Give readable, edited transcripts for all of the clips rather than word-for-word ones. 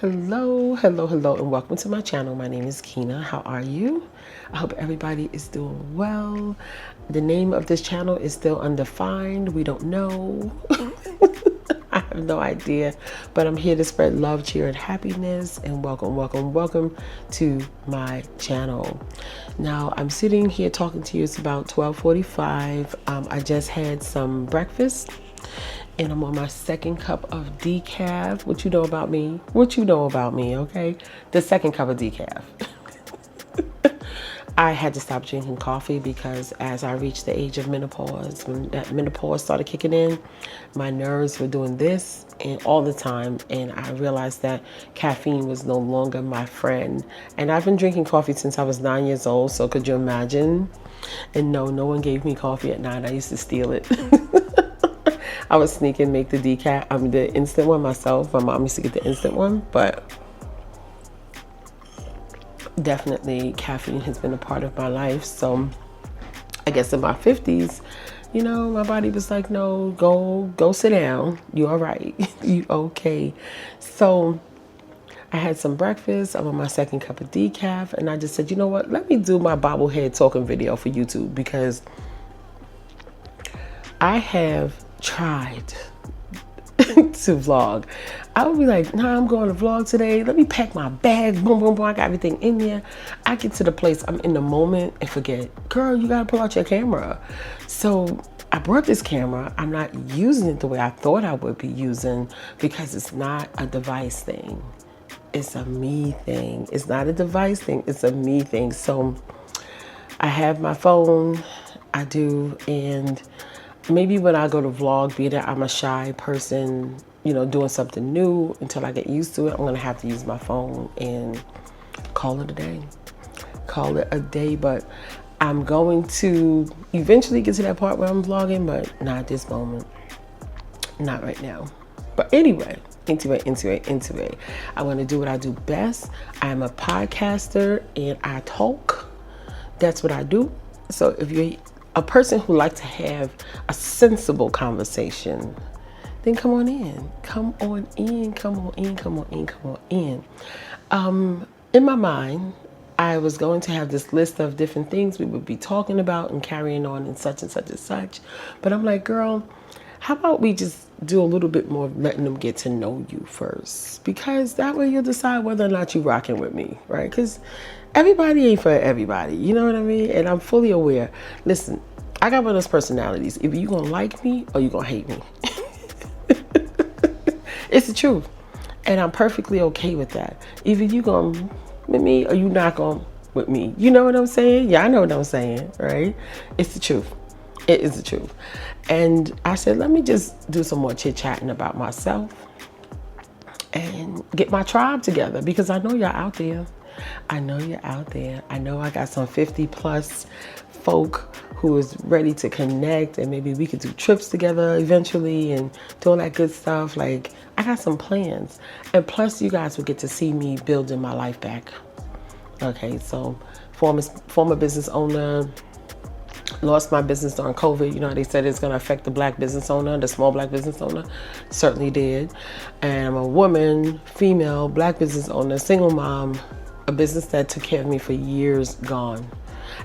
Hello, hello, hello, and welcome to my channel. My name is Keyna. How are you? I hope everybody is doing well. The name of this channel is still undefined. We don't know. I have no idea, but I'm here to spread love, cheer, and happiness. And welcome, welcome, welcome to my channel. Now, I'm sitting here talking to you. It's about 12:45. I just had some breakfast. And I'm on my second cup of decaf. What you know about me? What you know about me, okay? The second cup of decaf. I had to stop drinking coffee because as I reached the age of menopause, when that menopause started kicking in, my nerves were doing this and all the time. And I realized that caffeine was no longer my friend. And I've been drinking coffee since I was 9 years old. So could you imagine? And no one gave me coffee at 9. I used to steal it. I would sneak and make the decaf, the instant one myself. My mom used to get the instant one, but definitely caffeine has been a part of my life. So I guess in my 50s, my body was like, no, go sit down. You all right. You okay. So I had some breakfast. I'm on my second cup of decaf. And I just said, you know what? Let me do my bobblehead talking video for YouTube because I have tried to vlog. I would be like, nah, I'm going to vlog today. Let me pack my bag. Boom, boom, boom. I got everything in there. I get to the place, I'm in the moment and forget, girl, you got to pull out your camera. So I brought this camera. I'm not using it the way I thought I would be using because it's not a device thing. It's a me thing. It's not a device thing. It's a me thing. So I have my phone. I do. And maybe when I go to vlog, being that I'm a shy person, doing something new, until I get used to it, I'm going to have to use my phone and call it a day. Call it a day. But I'm going to eventually get to that part where I'm vlogging, but not at this moment. Not right now. But anyway, into it. I want to do what I do best. I am a podcaster and I talk. That's what I do. So if you're a person who likes to have a sensible conversation, then come on in. In my mind, I was going to have this list of different things we would be talking about and carrying on and such and such and such. But I'm like, girl, how about we just do a little bit more of letting them get to know you first? Because that way you'll decide whether or not you're rocking with me, right? Because everybody ain't for everybody, you know what I mean? And I'm fully aware. Listen, I got one of those personalities. Either you gonna like me or you gonna hate me. It's the truth. And I'm perfectly okay with that. Either you gonna with me or you not gonna with me. You know what I'm saying? Yeah, I know what I'm saying, right? It's the truth. It is the truth. And I said, let me just do some more chit-chatting about myself and get my tribe together because I know you're out there. I know you're out there. I know I got some 50 plus folk who is ready to connect, and maybe we could do trips together eventually and do all that good stuff. Like, I got some plans. And plus you guys will get to see me building my life back. Okay, so former business owner, lost my business during COVID. They said it's going to affect the black business owner, the small black business owner. Certainly did. And I'm a woman, female, black business owner, single mom, a business that took care of me for years gone.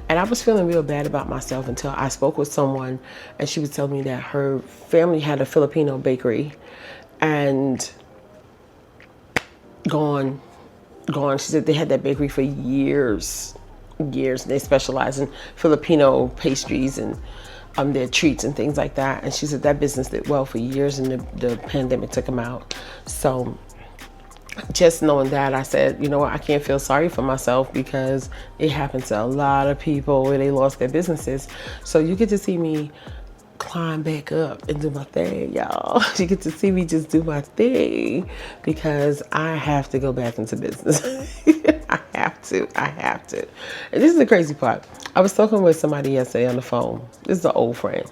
And I was feeling real bad about myself until I spoke with someone and she was telling me that her family had a Filipino bakery and gone. She said they had that bakery for years. They specialize in Filipino pastries and their treats and things like that. And she said that business did well for years and the pandemic took them out. So just knowing that, I said, you know what, I can't feel sorry for myself because it happens to a lot of people where they lost their businesses. So you get to see me climb back up and do my thing, y'all. You get to see me just do my thing because I have to go back into business. I have to. And this is the crazy part. I was talking with somebody yesterday on the phone. This is an old friend.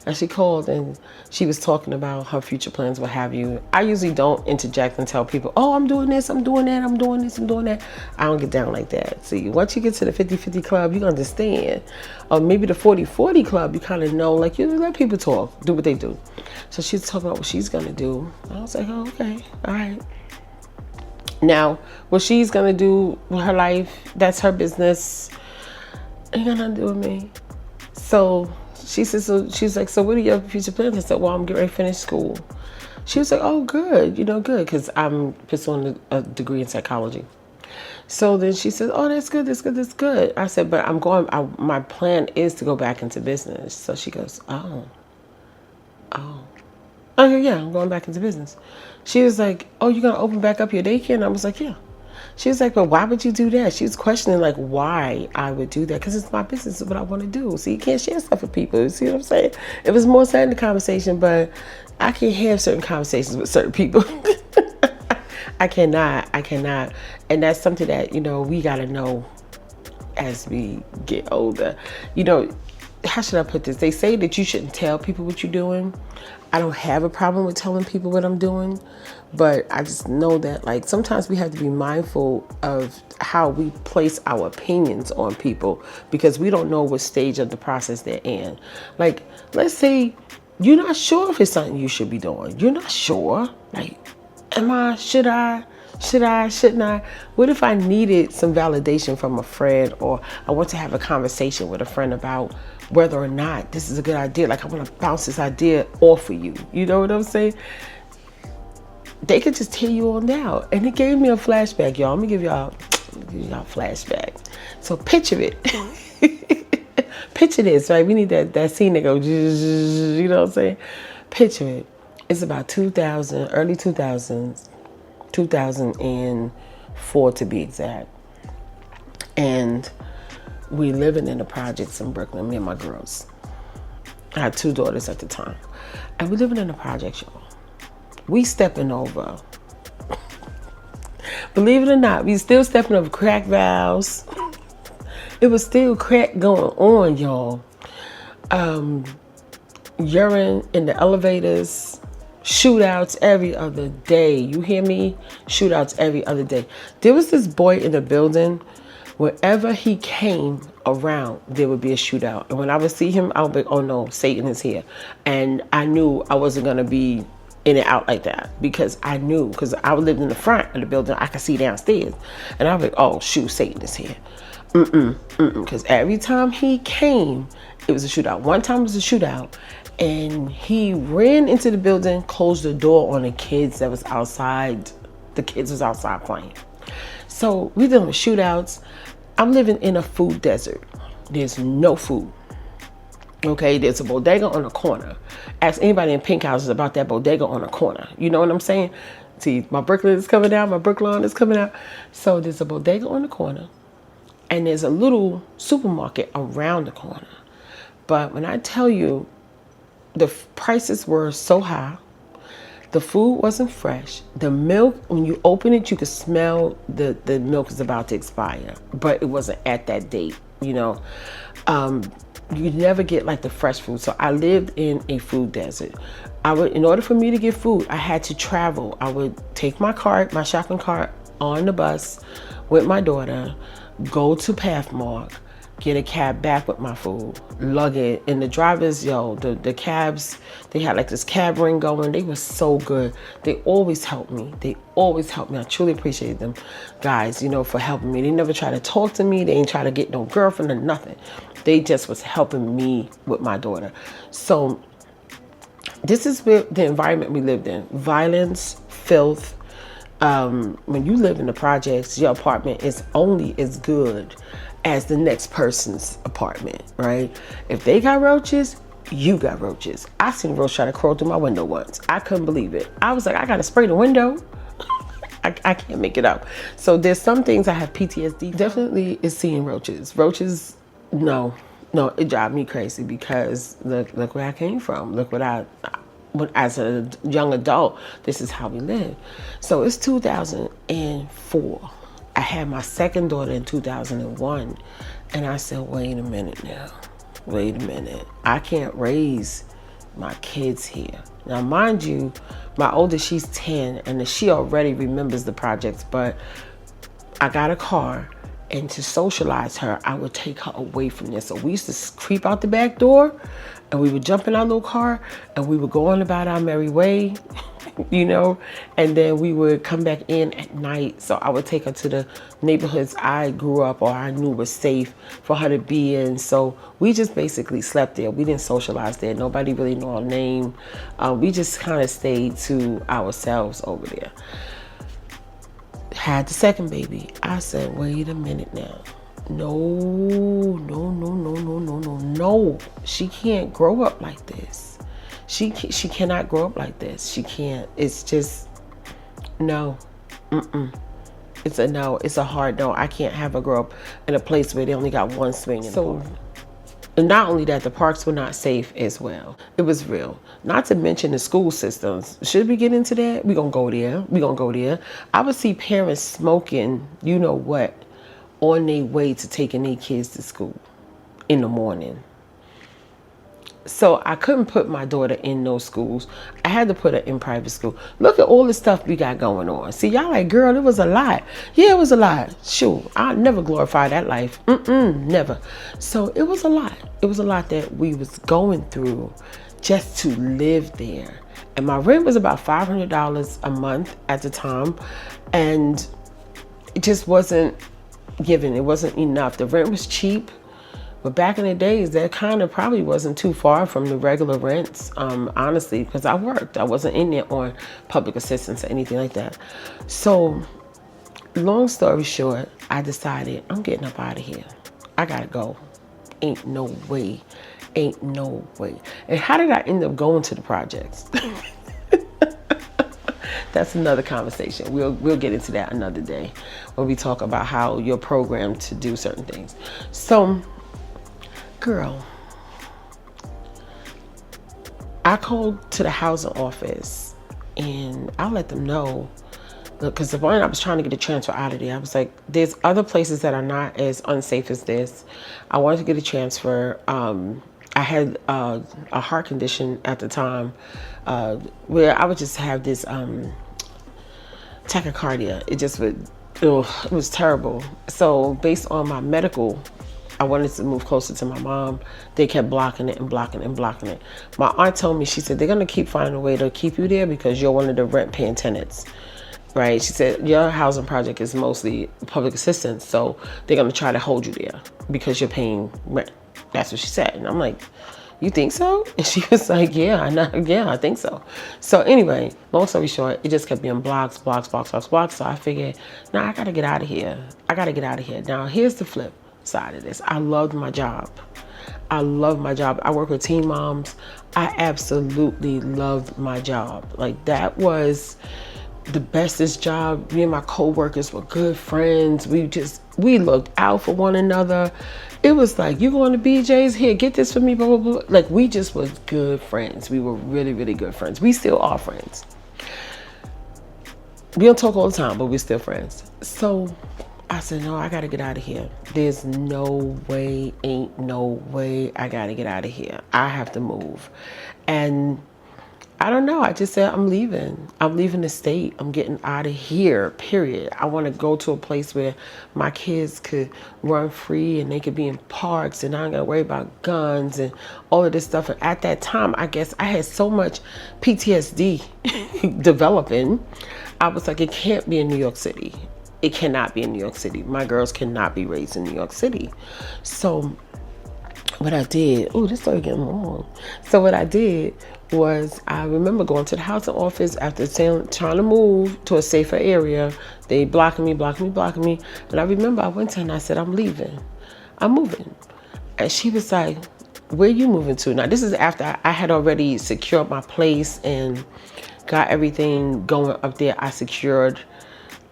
And she called and she was talking about her future plans, what have you. I usually don't interject and tell people, oh, I'm doing this, I'm doing that, I'm doing this, I'm doing that. I don't get down like that. See, once you get to the 50-50 club, you understand. Or maybe the 40-40 club, you kind of know, like, you let people talk, do what they do. So she's talking about what she's going to do. I was like, oh, okay, all right. Now, what she's gonna do with her life, that's her business. Ain't got nothing to do with me. So she says, so she's like, so what are your future plans? I said, well, I'm getting ready to finish school. She was like, oh, good, good, because I'm pursuing a degree in psychology. So then she said, oh, that's good, that's good, that's good. I said, but my plan is to go back into business. So she goes, oh. Okay, yeah, I'm going back into business. She was like, oh, you're going to open back up your daycare? And I was like, yeah. She was like, but why would you do that? She was questioning, like, why I would do that. Because it's my business, it's what I want to do. So you can't share stuff with people. You see what I'm saying? It was more said in the conversation, but I can't have certain conversations with certain people. I cannot. And that's something that, we got to know as we get older. How should I put this? They say that you shouldn't tell people what you're doing. I don't have a problem with telling people what I'm doing, but I just know that, like, sometimes we have to be mindful of how we place our opinions on people because we don't know what stage of the process they're in. Like, let's say you're not sure if it's something you should be doing. You're not sure. Like, should I, shouldn't I? What if I needed some validation from a friend, or I want to have a conversation with a friend about whether or not this is a good idea? Like, I want to bounce this idea off of you. You know what I'm saying? They could just tear you on down. And it gave me a flashback, y'all. Let me give y'all a flashback. So picture it. Picture this, right? We need that scene that goes, you know what I'm saying? Picture it. It's about 2000, early 2000s, 2004 to be exact. And we living in the projects in Brooklyn, me and my girls. I had 2 daughters at the time. And we living in the projects, y'all. We stepping over. Believe it or not, we still stepping over crack valves. It was still crack going on, y'all. Urine in the elevators. Shootouts every other day. You hear me? Shootouts every other day. There was this boy in the building. Wherever he came around, there would be a shootout. And when I would see him, I would be, oh no, Satan is here. And I knew I wasn't going to be in and out like that because I knew, because I lived in the front of the building, I could see downstairs. And I was like, oh shoot, Satan is here. Because every time he came, it was a shootout. One time it was a shootout. And he ran into the building, closed the door on the kids that was outside. The kids was outside playing. So we dealing with shootouts. I'm living in a food desert. There's no food. Okay, there's a bodega on the corner. Ask anybody in pink houses about that bodega on the corner. You know what I'm saying? See, my Brooklyn is coming out. My Brooklyn is coming out. So there's a bodega on the corner. And there's a little supermarket around the corner. But when I tell you, the prices were so high. The food wasn't fresh. The milk, when you open it, you could smell the milk is about to expire, but it wasn't at that date, You never get like the fresh food. So I lived in a food desert. In order for me to get food, I had to travel. I would take my shopping cart on the bus with my daughter, go to Pathmark, get a cab back with my food, lug it. And the drivers, the cabs, they had like this cab ring going. They were so good. They always helped me. I truly appreciate them guys, for helping me. They never try to talk to me. They ain't try to get no girlfriend or nothing. They just was helping me with my daughter. So this is the environment we lived in. Violence, filth. When you live in the projects, your apartment is only as good as the next person's apartment, right? If they got roaches, you got roaches. I seen a roach try to crawl through my window once. I couldn't believe it. I was like, I gotta spray the window. I can't make it out. So there's some things I have PTSD. Definitely is seeing roaches. Roaches, no, it drives me crazy because look where I came from. Look as a young adult, this is how we live. So it's 2004. I had my second daughter in 2001, and I said, wait a minute. I can't raise my kids here. Now, mind you, my oldest, she's 10, and she already remembers the projects, but I got a car, And to socialize her, I would take her away from there. So we used to creep out the back door, and we would jump in our little car, and we would go on about our merry way, you know, and then we would come back in at night. So I would take her to the neighborhoods I grew up or I knew was safe for her to be in. So we just basically slept there. We didn't socialize there. Nobody really knew our name. We just kind of stayed to ourselves over there. Had the second baby. I said, wait a minute now. No. She can't grow up like this. She cannot grow up like this. She can't. It's just, no. It's a no. It's a hard no. I can't have her grow up in a place where they only got one swing in the park. And not only that, the parks were not safe as well. It was real. Not to mention the school systems. Should we get into that? We're going to go there. We're going to go there. I would see parents smoking, you know what, on their way to taking their kids to school in the morning. So I couldn't put my daughter in those schools. I had to put her in private school. Look at all the stuff we got going on. See, y'all like, girl, it was a lot. Yeah, it was a lot. Sure, I never glorify that life. Never. So it was a lot. It was a lot that we was going through just to live there. And my rent was about $500 a month at the time. And it just wasn't given. It wasn't enough. The rent was cheap. But back in the days, that kind of probably wasn't too far from the regular rents, honestly, because I worked. I wasn't in there on public assistance or anything like that. So, long story short, I decided I'm getting up out of here. I gotta go. Ain't no way. Ain't no way. And how did I end up going to the projects? That's another conversation. We'll get into that another day when we talk about how you're programmed to do certain things. So, girl, I called to the housing office and I let them know, because the one I was trying to get a transfer out of there. I was like, there's other places that are not as unsafe as this. I wanted to get a transfer. I had a heart condition at the time where I would just have this tachycardia. It just would, it was terrible. So based on my medical, I wanted to move closer to my mom. They kept blocking it and blocking it and blocking it. My aunt told me, she said, they're going to keep finding a way to keep you there because you're one of the rent-paying tenants, right? She said, your housing project is mostly public assistance, so they're going to try to hold you there because you're paying rent. That's what she said. And I'm like, you think so? And she was like, yeah, I think so. So anyway, long story short, it just kept being blocks. So I figured, I got to get out of here. Now, here's the flip side of this. I loved my job. I work with teen moms. I absolutely loved my job. Like, that was the bestest job. Me and my co-workers were good friends. We looked out for one another. It was like, you going to BJ's? Here, get this for me, blah, blah, blah. Like, we just was good friends. We were really, really good friends. We still are friends. We don't talk all the time, but we're still friends. So I said, no, I got to get out of here. There's no way, ain't no way. I got to get out of here. I have to move. And I don't know. I just said, I'm leaving. I'm leaving the state. I'm getting out of here, period. I want to go to a place where my kids could run free and they could be in parks and I don't got to worry about guns and all of this stuff. And at that time, I guess I had so much PTSD developing. I was like, it can't be in New York City. It cannot be in New York City. My girls cannot be raised in New York City. So what I did, this started getting long. So what I did was, I remember going to the housing office after trying to move to a safer area. They blocking me. And I remember I went to her and I said, I'm leaving. I'm moving. And she was like, where you moving to? Now, this is after I had already secured my place and got everything going up there. I secured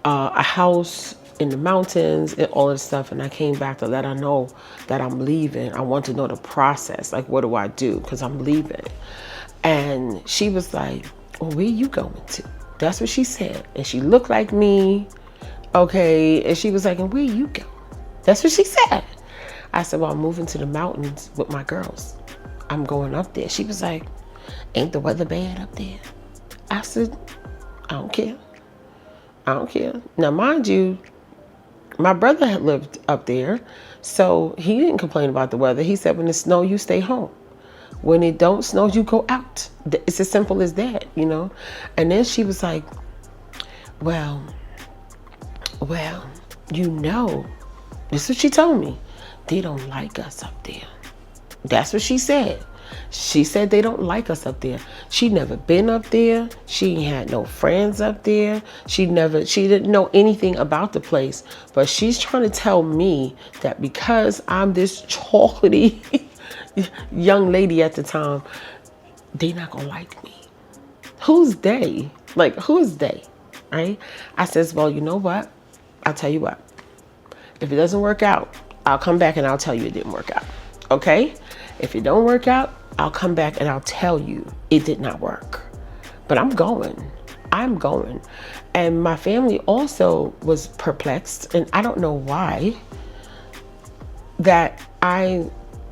a house in the mountains and all this stuff, and I came back to let her know that I'm leaving. I want to know the process, like, what do I do, because I'm leaving. And she was like, well, where you going to? That's what she said. And she looked like me, okay, and she was like, and where you going? That's what she said. I said, well, I'm moving to the mountains with my girls. I'm going up there. She was like, ain't the weather bad up there? I said, I don't care. Now, mind you, My brother had lived up there, so he didn't complain about the weather. He said, when it snows, you stay home. When it don't snow, you go out. It's as simple as that, you know? And then she was like, well, you know, this is what she told me. They don't like us up there. That's what she said. She said they don't like us up there. She never been up there. She ain't had no friends up there. She didn't know anything about the place. But she's trying to tell me that because I'm this chocolatey young lady at the time, they not gonna like me. Who's they? Like, who is they? Right? I says, well, you know what? I'll tell you what. If it doesn't work out, I'll come back and I'll tell you it didn't work out. Okay? If it don't work out, I'll come back and I'll tell you it did not work. But I'm going. And my family also was perplexed, and I don't know why, that I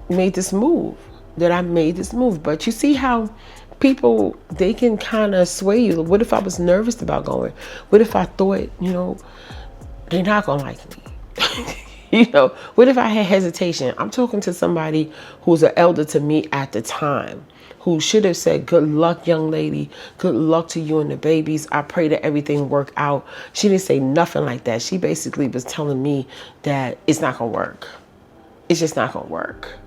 made this move. But you see how people, they can kind of sway you. What if I was nervous about going? What if I thought, they're not gonna like me? What if I had hesitation? I'm talking to somebody who's an elder to me at the time, who should have said, good luck, young lady. Good luck to you and the babies. I pray that everything work out. She didn't say nothing like that. She basically was telling me that it's not gonna work. It's just not gonna work.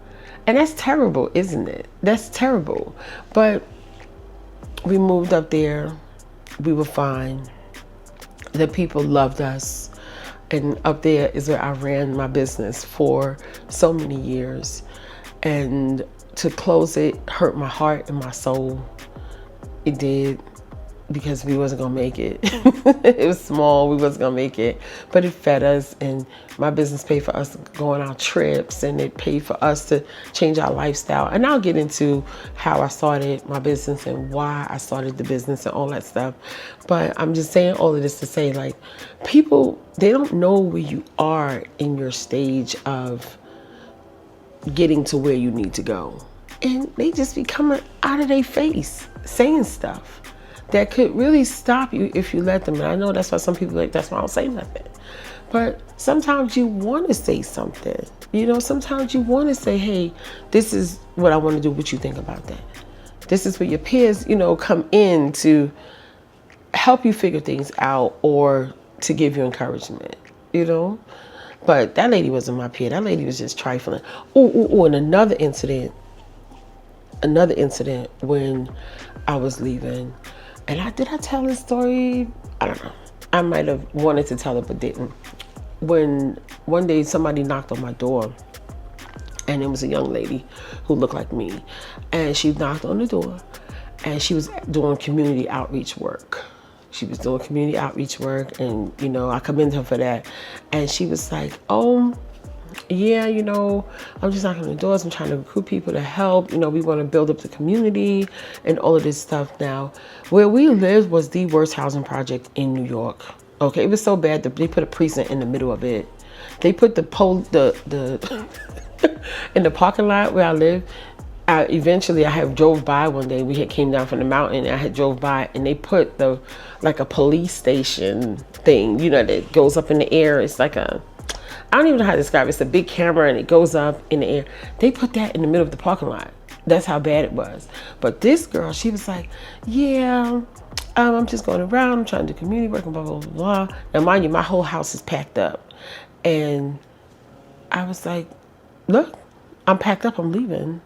And that's terrible, isn't it? That's terrible. But we moved up there. We were fine. The people loved us. And up there is where I ran my business for so many years. And to close it hurt my heart and my soul. It did, because we wasn't gonna make it. It was small, we wasn't gonna make it. But it fed us, and my business paid for us to go on our trips, and it paid for us to change our lifestyle. And I'll get into how I started my business and why I started the business and all that stuff. But I'm just saying all of this to say, like, people, they don't know where you are in your stage of getting to where you need to go. And they just be coming out of their face saying stuff that could really stop you if you let them. And I know that's why some people that's why I don't say nothing. But sometimes you want to say something. Sometimes you want to say, hey, this is what I want to do. What you think about that? This is where your peers, come in to help you figure things out or to give you encouragement, But that lady wasn't my peer. That lady was just trifling. And another incident when I was leaving. And did I tell this story? I don't know. I might have wanted to tell it, but didn't. When one day somebody knocked on my door, and it was a young lady who looked like me. And she knocked on the door, and she was doing community outreach work. And, I commend her for that. And she was like, oh, yeah, I'm just knocking on the doors. I'm trying to recruit people to help. We want to build up the community and all of this stuff. Now, where we lived was the worst housing project in New York. Okay, it was so bad that they put a precinct in the middle of it. They put the in the parking lot where I live. Eventually, I had drove by one day. We had came down from the mountain, and I had drove by, and they put like a police station thing, that goes up in the air. It's like I don't even know how to describe it. It's a big camera, and it goes up in the air. They put that in the middle of the parking lot. That's how bad it was. But this girl, she was like, yeah, I'm just going around. I'm trying to do community work and blah, blah, blah, blah. Now, mind you, my whole house is packed up. And I was like, look, I'm packed up. I'm leaving.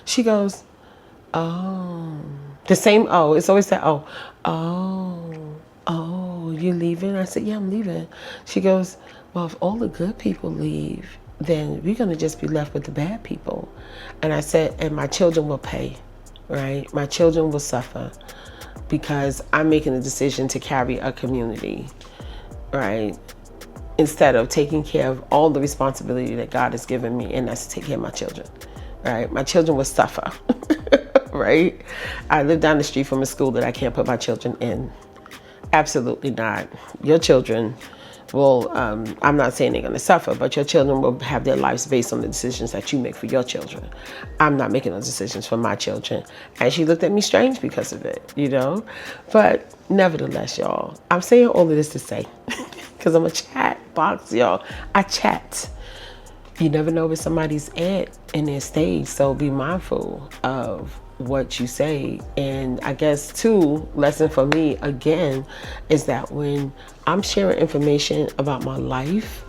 She goes, oh. The same, oh. It's always that, oh. Oh, you leaving? I said, yeah, I'm leaving. She goes, well, if all the good people leave, then we're going to just be left with the bad people. And I said, and my children will pay, right? My children will suffer because I'm making a decision to carry a community, right? Instead of taking care of all the responsibility that God has given me, and that's to take care of my children, right? My children will suffer, right? I live down the street from a school that I can't put my children in. Absolutely not. Your children will, I'm not saying they're going to suffer, but your children will have their lives based on the decisions that you make for your children. I'm not making those decisions for my children. And she looked at me strange because of it, But nevertheless, y'all, I'm saying all of this to say, because I'm a child. chat box, y'all. I chat. You never know where somebody's at in their stage, so be mindful of what you say. And I guess too, lesson for me again is that when I'm sharing information about my life,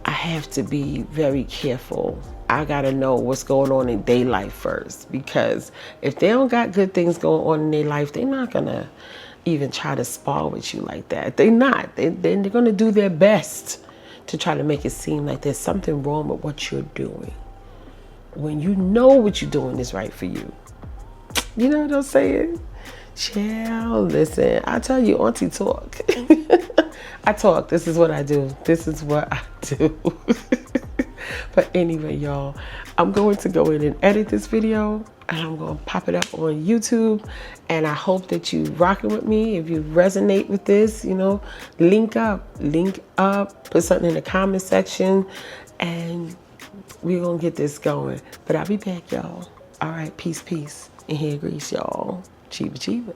I have to be very careful. I gotta know what's going on in their life first, because if they don't got good things going on in their life, they're not gonna even try to spar with you like that. They're not. They're gonna do their best to try to make it seem like there's something wrong with what you're doing, when you know what you're doing is right for you. You know what I'm saying? Child, listen, I tell you, auntie talk. I talk. This is what I do. This is what I do. But anyway, y'all, I'm going to go in and edit this video, and I'm going to pop it up on YouTube. And I hope that you rocking with me. If you resonate with this, you know, link up, put something in the comment section, and we're going to get this going. But I'll be back, y'all. All right, peace, peace. And here grease, y'all. Chiba, chiba.